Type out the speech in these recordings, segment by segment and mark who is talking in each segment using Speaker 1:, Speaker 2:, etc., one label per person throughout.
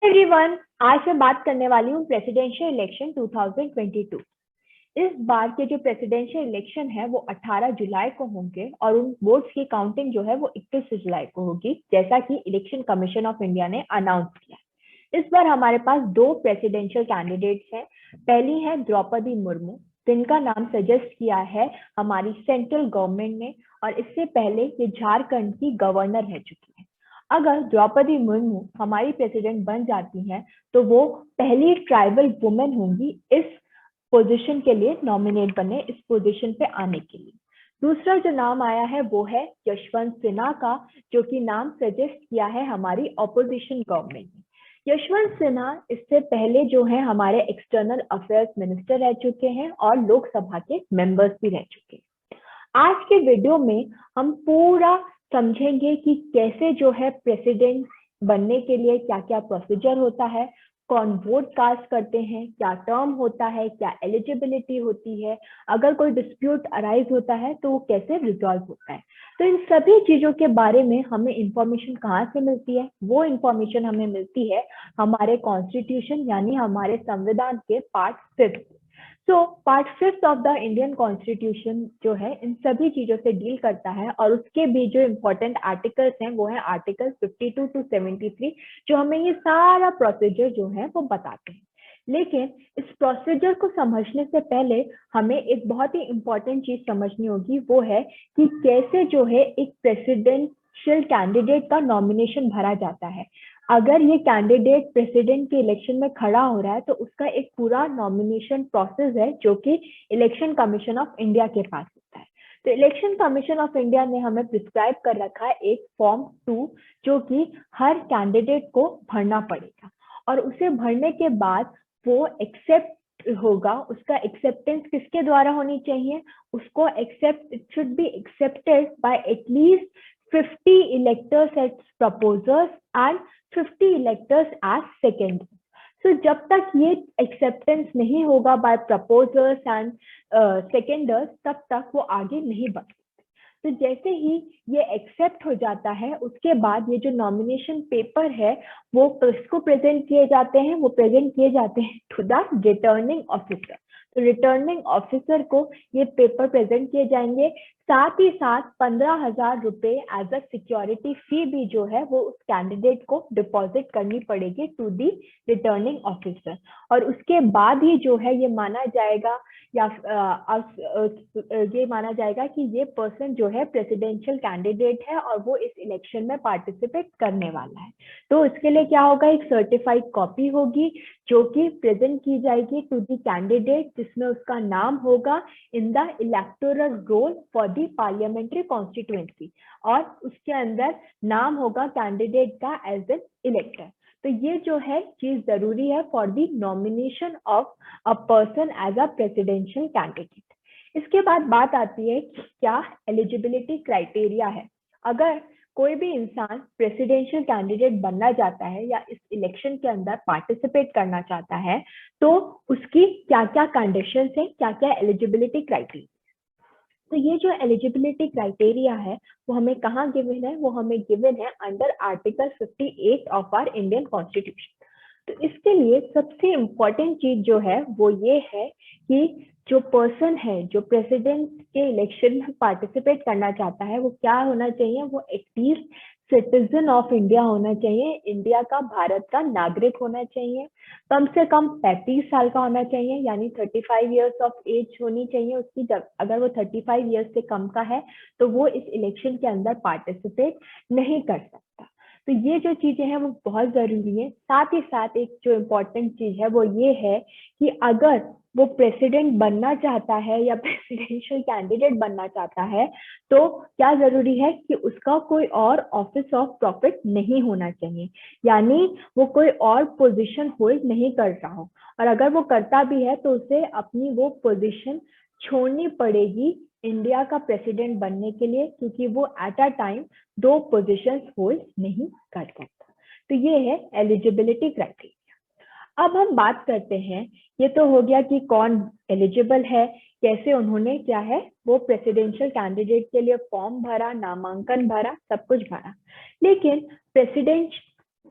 Speaker 1: Everyone, आज मैं बात करने वाली हूँ प्रेसिडेंशियल इलेक्शन 2022। इस बार के जो प्रेसिडेंशियल इलेक्शन है वो 18 जुलाई को होंगे और उन वोट्स की काउंटिंग जो है वो 21 जुलाई को होगी, जैसा कि इलेक्शन कमीशन ऑफ इंडिया ने अनाउंस किया। इस बार हमारे पास दो प्रेसिडेंशियल कैंडिडेट्स हैं। पहली है द्रौपदी मुर्मू, जिनका नाम सजेस्ट किया है हमारी सेंट्रल गवर्नमेंट ने, और इससे पहले ये झारखंड की गवर्नर रह चुकी है। अगर द्रौपदी मुर्मू हमारी प्रेसिडेंट बन जाती हैं तो वो पहली ट्राइबल वुमेन होंगी इस पोजीशन के लिए नॉमिनेट बने, इस पोजीशन पे आने के लिए। दूसरा जो नाम आया है वो है यशवंत सिन्हा का, जो कि नाम सजेस्ट किया है हमारी ऑपोजिशन गवर्नमेंट ने। यशवंत सिन्हा इससे पहले जो है हमारे एक्सटर्नल अफेयर्स मिनिस्टर रह चुके हैं और लोकसभा के मेंबर्स भी रह चुके हैं। आज के वीडियो में हम पूरा समझेंगे कि कैसे जो है प्रेसिडेंट बनने के लिए क्या क्या प्रोसीजर होता है, कौन वोट कास्ट करते हैं, क्या टर्म होता है, क्या एलिजिबिलिटी होती है, अगर कोई डिस्प्यूट अराइज होता है तो वो कैसे रिजॉल्व होता है। तो इन सभी चीजों के बारे में हमें इंफॉर्मेशन कहाँ से मिलती है? वो इंफॉर्मेशन हमें मिलती है हमारे कॉन्स्टिट्यूशन यानी हमारे संविधान के part 5। So part 5 of the Indian constitution जो है इन सभी चीजों से डील करता है, और उसके भी जो इम्पोर्टेंट आर्टिकल्स हैं वो है आर्टिकल 52 to 73, जो हमें ये सारा प्रोसीजर जो है वो बताते हैं। लेकिन इस प्रोसीजर को समझने से पहले हमें एक बहुत ही इम्पोर्टेंट चीज समझनी होगी, वो है कि कैसे जो है एक प्रेसिडेंशियल कैंडिडेट का नॉमिनेशन भरा जाता है। अगर ये कैंडिडेट प्रेसिडेंट के इलेक्शन में खड़ा हो रहा है तो उसका एक पूरा नॉमिनेशन प्रोसेस है जो कि इलेक्शन कमीशन ऑफ इंडिया के पास होता है। तो इलेक्शन कमीशन ऑफ इंडिया ने हमें प्रिस्क्राइब कर रखा है एक फॉर्म 2, जो कि हर कैंडिडेट को भरना पड़ेगा, और उसे भरने के बाद वो एक्सेप्ट होगा। उसका एक्सेप्टेंस किसके द्वारा होनी चाहिए? उसको accept, it should be accepted by at least 50 electors as proposers and 50 electors as seconders. So जब तक ये एक्सेप्टेंस नहीं होगा बाय प्रपोजर्स एंड सेकेंडर्स, तब तक वो आगे नहीं बढ़ सकते। तो जैसे ही ये एक्सेप्ट हो जाता है उसके बाद ये जो नॉमिनेशन पेपर है वो किसको प्रेजेंट किए जाते हैं? वो प्रेजेंट किए जाते हैं टू द रिटर्निंग ऑफिसर। तो रिटर्निंग ऑफिसर को ये पेपर प्रेजेंट किए जाएंगे, साथ ही साथ 15,000 रुपए एज अ सिक्योरिटी फी भी जो है वो उस कैंडिडेट को डिपॉजिट करनी पड़ेगी टू दी रिटर्निंग ऑफिसर। और उसके बाद ही जो है ये माना जाएगा या ये माना जाएगा कि ये पर्सन जो है प्रेसिडेंशियल कैंडिडेट है और वो इस इलेक्शन में पार्टिसिपेट करने वाला है। तो इसके लिए क्या होगा? एक सर्टिफाइड कॉपी होगी जो कि प्रेजेंट की जाएगी टू दी कैंडिडेट, जिसमें उसका नाम होगा in the electoral roll for the parliamentary constituency, और उसके अंदर नाम होगा कैंडिडेट का एज एन इलेक्टर। तो ये जो है चीज जरूरी है for the nomination of a person as a presidential candidate. इसके बाद बात आती है कि क्या एलिजिबिलिटी क्राइटेरिया है। अगर कोई भी इंसान प्रेसिडेंशियल कैंडिडेट बनना चाहता है या इस इलेक्शन के अंदर पार्टिसिपेट करना चाहता है तो उसकी क्या क्या कंडीशंस है, क्या क्या एलिजिबिलिटी क्राइटेरिया। तो ये जो एलिजिबिलिटी क्राइटेरिया है वो हमें कहाँ गिवन है? वो हमें गिवन है under article 58 of our Indian constitution. तो इसके लिए सबसे इम्पोर्टेंट चीज जो है वो ये है कि जो पर्सन है जो प्रेसिडेंट के इलेक्शन में पार्टिसिपेट करना चाहता है वो क्या होना चाहिए? वो एटलीस्ट सिटीजन ऑफ इंडिया होना चाहिए, इंडिया का, भारत का नागरिक होना चाहिए, कम से कम 35 साल का होना चाहिए, यानी 35 ईयर्स ऑफ एज होनी चाहिए उसकी। जब अगर वो 35 ईयर्स से कम का है तो वो इस इलेक्शन के अंदर पार्टिसिपेट नहीं कर सकता। तो ये जो चीजें हैं वो बहुत जरूरी है। साथ ही साथ एक जो इम्पोर्टेंट चीज है वो ये है कि अगर वो प्रेसिडेंट बनना चाहता है या प्रेसिडेंशियल कैंडिडेट बनना चाहता है तो क्या जरूरी है कि उसका कोई और ऑफिस ऑफ प्रॉफिट नहीं होना चाहिए, यानी वो कोई और पोजीशन होल्ड नहीं कर रहा हो, और अगर वो करता भी है तो उसे अपनी वो पोजीशन छोड़नी पड़ेगी इंडिया का प्रेसिडेंट बनने के लिए, क्योंकि वो at a time 2 positions hold नहीं कर सकता। तो ये है एलिजिबिलिटी क्राइटेरिया। अब हम बात करते हैं, ये तो हो गया कि कौन एलिजिबल है, कैसे उन्होंने क्या है वो प्रेसिडेंशियल कैंडिडेट के लिए फॉर्म भरा, नामांकन भरा, सब कुछ भरा। लेकिन प्रेसिडेंट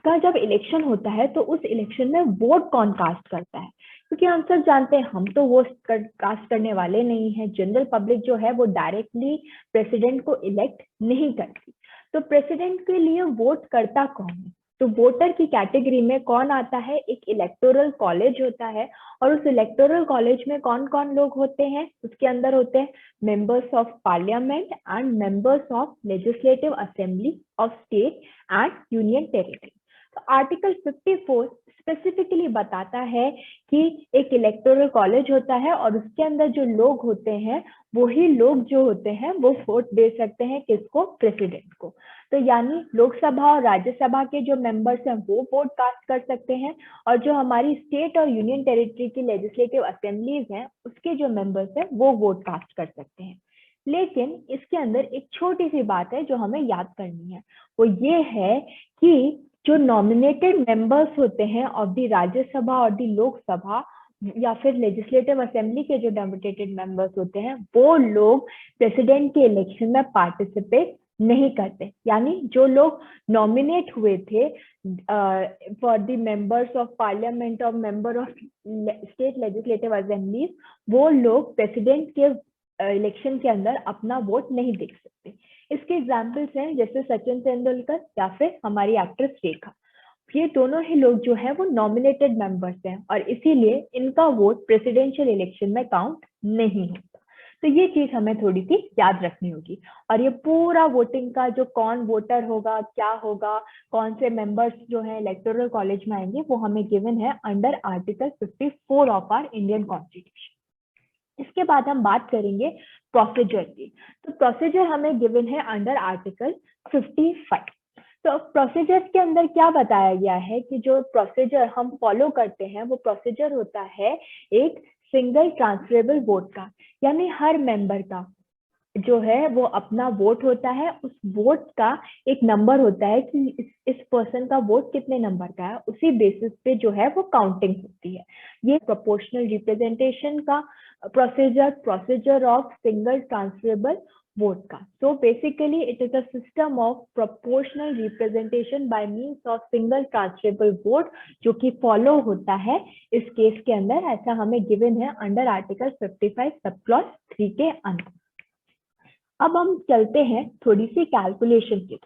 Speaker 1: उसका जब इलेक्शन होता है तो उस इलेक्शन में वोट कौन कास्ट करता है, क्योंकि हम सब जानते हैं हम तो वोट कास्ट करने वाले नहीं है, जनरल पब्लिक जो है वो डायरेक्टली प्रेसिडेंट को इलेक्ट नहीं करती। तो प्रेसिडेंट के लिए वोट करता कौन है, तो वोटर की कैटेगरी में कौन आता है, एक इलेक्टोरल कॉलेज होता है, और उस इलेक्टोरल कॉलेज में कौन कौन लोग होते हैं, उसके अंदर होते हैं members of parliament and members of legislative assembly of state and union territory. तो आर्टिकल 54 स्पेसिफिकली बताता है कि एक इलेक्टोरल कॉलेज होता है और उसके अंदर जो लोग होते हैं वही लोग जो होते हैं वो वोट दे सकते हैं किसको, प्रेसिडेंट को। तो यानी लोकसभा और राज्यसभा के जो मेंबर्स हैं वो वोट कास्ट कर सकते हैं, और जो हमारी स्टेट और यूनियन टेरिटरी की लेजिस्लेटिव असेंबलीज हैं उसके जो मेंबर्स हैं वो वोट कास्ट कर सकते हैं। लेकिन इसके अंदर एक छोटी सी बात है जो हमें याद करनी है, वो ये है कि जो नॉमिनेटेड मेंबर्स होते हैं ऑफ द राज्यसभा और द लोकसभा या फिर लेजिस्लेटिव असेंबली के जो नॉमिनेटेड मेंबर्स होते हैं वो लोग प्रेसिडेंट के इलेक्शन में पार्टिसिपेट नहीं करते। यानी जो लोग नॉमिनेट हुए थे for the members of parliament और member of state legislative assemblies, वो लोग प्रेसिडेंट के इलेक्शन के अंदर अपना वोट नहीं दे सकते। इसके एग्जाम्पल्स हैं जैसे सचिन तेंदुलकर या फिर हमारी एक्ट्रेस रेखा, ये दोनों ही लोग जो है वो नॉमिनेटेड मेंबर्स हैं और इसीलिए इनका वोट प्रेसिडेंशियल इलेक्शन में काउंट नहीं होता। तो ये चीज हमें थोड़ी सी याद रखनी होगी। और ये पूरा वोटिंग का जो कौन वोटर होगा, क्या होगा, कौन से मेंबर्स जो है इलेक्टोरल कॉलेज में आएंगे, वो हमें गिवन है under article 54 of our Indian constitution. इसके बाद हम बात करेंगे प्रोसीजर की। तो प्रोसीजर हमें गिवन है अंडर आर्टिकल 55। तो प्रोसीजर के अंदर क्या बताया गया है कि जो प्रोसीजर हम फॉलो करते हैं वो प्रोसीजर होता है एक सिंगल ट्रांसफरेबल वोट का, यानी हर मेंबर का जो है वो अपना वोट होता है, उस वोट का एक नंबर होता है कि इस पर्सन का वोट कितने नंबर का है, उसी बेसिस पे जो है वो काउंटिंग होती है। ये प्रोपोर्शनल रिप्रेजेंटेशन का procedure of single transferable vote का। So basically it is a system of proportional representation by means of single transferable vote जो कि फॉलो होता है इस केस के अंदर, ऐसा हमें गिवन है अंडर आर्टिकल 55 सब क्लॉज 3 के अंदर। अब हम चलते हैं थोड़ी सी कैलकुलेशन की।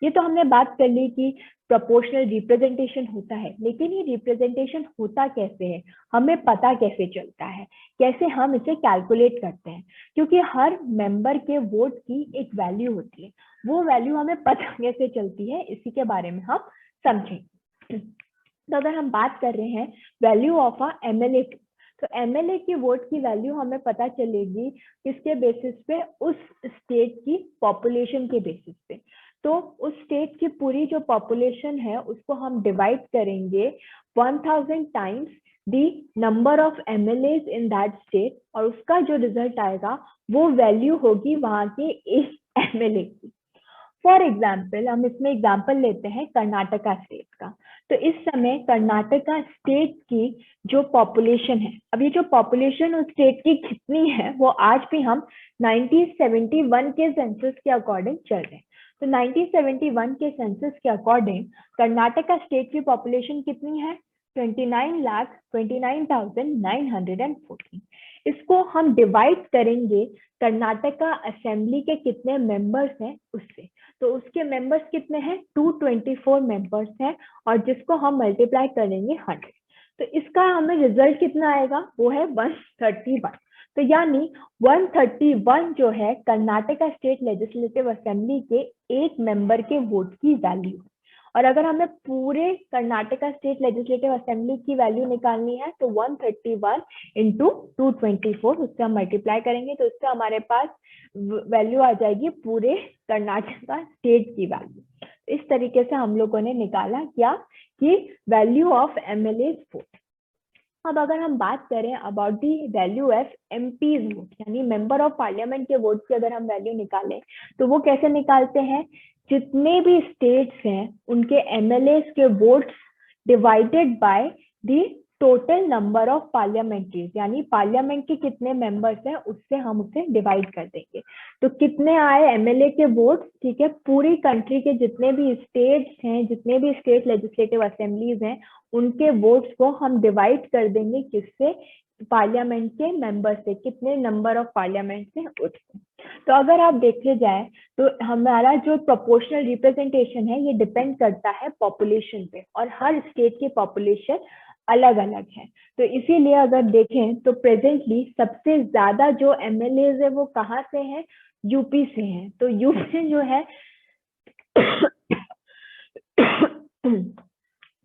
Speaker 1: ये तो हमने बात कर ली कि प्रोपोर्शनल रिप्रेजेंटेशन होता है, लेकिन ये रिप्रेजेंटेशन होता कैसे है, हमें पता कैसे चलता है, कैसे हम इसे कैलकुलेट करते हैं, क्योंकि हर मेंबर के वोट की एक वैल्यू होती है, वो वैल्यू हमें पता कैसे चलती है इसी के बारे में हम समझेंगे। तो अगर हम बात कर रहे हैं वैल्यू ऑफ अ एमएलए, तो एमएलए की वोट की वैल्यू हमें पता चलेगी किसके बेसिस पे, उस स्टेट की पॉपुलेशन के बेसिस पे। तो उस स्टेट की पूरी जो पॉपुलेशन है उसको हम डिवाइड करेंगे 1000 times the number of MLAs in that state, और उसका जो रिजल्ट आएगा वो वैल्यू होगी वहां के एक एमएलए की। फॉर एग्जाम्पल हम इसमें एग्जाम्पल लेते हैं कर्नाटका स्टेट का। तो इस समय कर्नाटका स्टेट की जो पॉपुलेशन है, अब ये जो पॉपुलेशन उस स्टेट की कितनी है वो आज भी हम 1971 के सेंसस के अकॉर्डिंग चल रहे हैं। तो 1971 के सेंसस के अकॉर्डिंग कर्नाटका स्टेट की पॉपुलेशन कितनी है, 29,29,914। इसको हम डिवाइड करेंगे कर्नाटका असेंबली के कितने मेंबर्स हैं उससे, तो उसके मेंबर्स कितने हैं, 224 मेंबर्स हैं, और जिसको हम मल्टीप्लाई करेंगे 100, तो इसका हमें रिजल्ट कितना आएगा, वो है 131। तो यानी 131 जो है कर्नाटका स्टेट लेजिस्लेटिव असेंबली के एक मेंबर के वोट की वैल्यू। और अगर हमें पूरे कर्नाटका स्टेट लेजिस्लेटिव असेंबली की वैल्यू निकालनी है तो 131 इंटू 224 उससे हम मल्टीप्लाई करेंगे, तो उससे हमारे पास वैल्यू आ जाएगी पूरे कर्नाटका स्टेट की वैल्यू। इस तरीके से हम लोगों ने निकाला क्या कि वैल्यू ऑफ एमएलए वोट। अब अगर हम बात करें about the value of MP vote, यानी मेंबर ऑफ पार्लियामेंट के वोट की अगर हम वैल्यू निकालें तो वो कैसे निकालते हैं, जितने भी स्टेट्स हैं उनके एमएलए के votes divided by the total number of parliamentaries, यानी पार्लियामेंट के कितने मेंबर्स हैं उससे हम उसे डिवाइड कर देंगे। तो कितने आए एमएलए के वोट, ठीक है, पूरी कंट्री के जितने भी स्टेट्स हैं, जितने भी स्टेट लेजिस्लेटिव असेंबलीज हैं, उनके वोट्स को हम डिवाइड कर देंगे किससे, पार्लियामेंट के मेंबर से, कितने नंबर ऑफ पार्लियामेंट से उससे। तो अगर आप देखे जाए तो हमारा जो प्रोपोर्शनल रिप्रेजेंटेशन है ये डिपेंड करता है पॉपुलेशन पे, और हर स्टेट की पॉपुलेशन अलग अलग है। तो इसीलिए अगर देखें तो प्रेजेंटली सबसे ज्यादा जो एमएलए है वो कहाँ से हैं, यूपी से हैं। तो यूपी जो है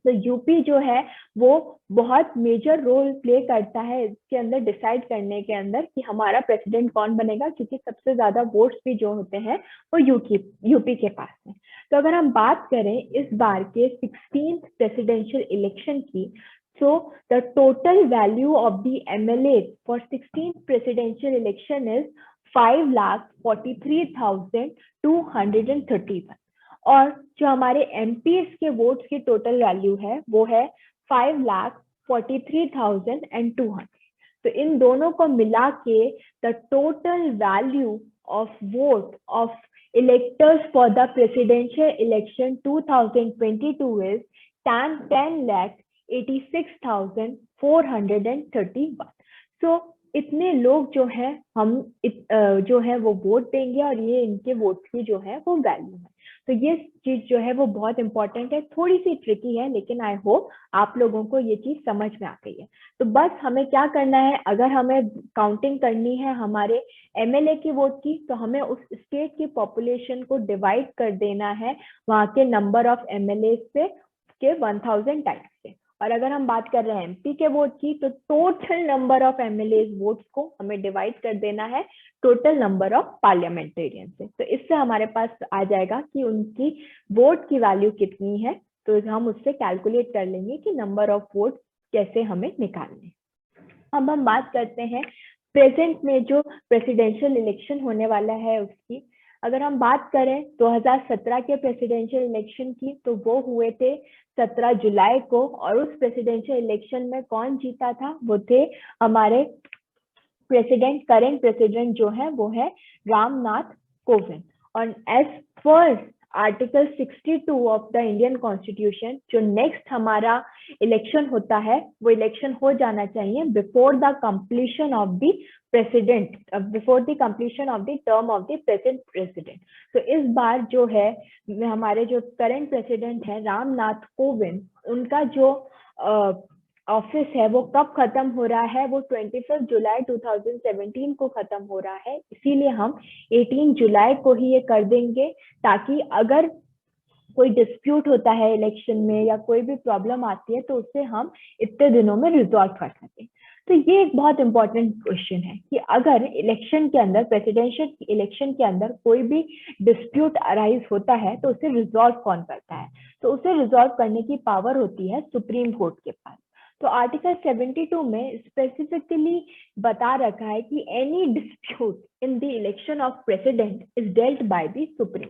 Speaker 1: तो यूपी जो है वो बहुत मेजर रोल प्ले करता है इसके अंदर डिसाइड करने के अंदर कि हमारा प्रेसिडेंट कौन बनेगा, क्योंकि सबसे ज्यादा वोट्स भी जो होते हैं वो यूपी के पास है। तो अगर हम बात करें इस बार के 16th प्रेसिडेंशियल इलेक्शन की, so the total value of the MLA for 16th presidential election is 5,43,231, और जो हमारे एमपीज के वोट्स की टोटल वैल्यू है वो है 5,43,200। तो इन दोनों को मिला के the total value of vote of electors for the presidential election 2022 is 10,86,431। So इतने लोग जो है हम जो है वो वोट देंगे, और ये इनके वोट की जो है वो वैल्यू है। तो ये चीज जो है वो बहुत इंपॉर्टेंट है, थोड़ी सी ट्रिकी है, लेकिन आई होप आप लोगों को ये चीज समझ में आ गई है। तो बस हमें क्या करना है, अगर हमें काउंटिंग करनी है हमारे एमएलए की वोट की, तो हमें उस स्टेट की पॉपुलेशन को डिवाइड कर देना है वहां के नंबर ऑफ एमएलए से के 1000 टाइम्स से। और अगर हम बात कर रहे हैं एमपी के वोट की, तो total number of MLA votes को हमें डिवाइड कर देना है टोटल नंबर ऑफ पार्लियामेंटेरियन से। तो इससे हमारे पास आ जाएगा कि उनकी वोट की वैल्यू कितनी है, तो हम उससे कैलकुलेट कर लेंगे कि नंबर ऑफ वोट कैसे हमें निकालने। अब हम बात करते हैं प्रेजेंट में जो प्रेसिडेंशियल इलेक्शन होने वाला है उसकी। अगर हम बात करें 2017 के प्रेसिडेंशियल इलेक्शन की, तो वो हुए थे 17 जुलाई को, और उस प्रेसिडेंशियल इलेक्शन में कौन जीता था, वो थे हमारे प्रेसिडेंट, करेंट प्रेसिडेंट जो है वो है रामनाथ कोविंद। और as per article 62 of the Indian constitution, जो नेक्स्ट हमारा इलेक्शन होता है वो इलेक्शन हो जाना चाहिए before the completion of the president, before the completion of the term of the present president. तो इस बार जो है हमारे जो करंट प्रेसिडेंट है रामनाथ कोविंद, उनका जो ऑफिस है वो कब खत्म हो रहा है, वो 25 जुलाई 2017 को खत्म हो रहा है। इसीलिए हम 18 जुलाई को ही ये कर देंगे, ताकि अगर कोई डिस्प्यूट होता है इलेक्शन में या कोई भी प्रॉब्लम आती है तो उससे हम इतने दिनों में रिजॉल्व कर सकें। तो ये एक बहुत इंपॉर्टेंट क्वेश्चन है कि अगर इलेक्शन के अंदर, प्रेसिडेंशियल इलेक्शन के अंदर कोई भी डिस्प्यूट अराइज होता है तो उसे रिजॉल्व कौन करता है, तो उसे रिजॉल्व करने की पावर होती है सुप्रीम कोर्ट के पास। तो आर्टिकल 72 में स्पेसिफिकली बता रखा है कि any dispute in the election of president is dealt by the supreme.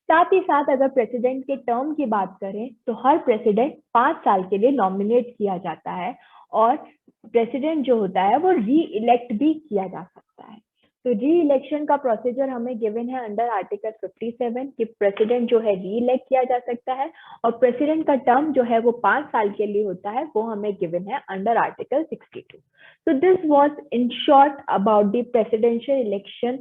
Speaker 1: साथ ही साथ अगर प्रेसिडेंट के टर्म की बात करें तो हर प्रेसिडेंट 5 साल के लिए नॉमिनेट किया जाता है, और प्रेसिडेंट जो होता है वो री इलेक्ट भी किया जा सकता है। तो री इलेक्शन का प्रोसीजर हमें गिवन है अंडर आर्टिकल 57 कि प्रेसिडेंट जो है री इलेक्ट किया जा सकता है, और प्रेसिडेंट का टर्म जो है वो 5 साल के लिए होता है, वो हमें गिवन है under article 62। So this was in short about the presidential election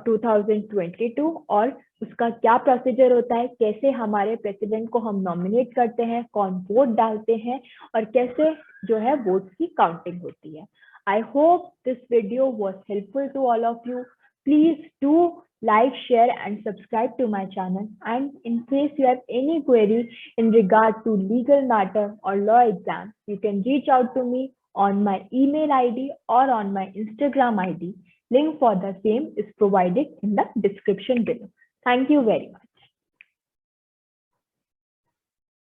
Speaker 1: 2022, और उसका क्या प्रोसीजर होता है, कैसे हमारे प्रेसिडेंट को हम नॉमिनेट करते हैं, कौन वोट डालते हैं, और कैसे जो है वोट्स की काउंटिंग होती है। I hope this video was helpful to all of you. Please do like, share and subscribe to my channel. And in case you have any query in regard to legal matter or law exam, you can reach out to me on my email ID or on my Instagram ID. Link for the same is provided in the description below. Thank you very much.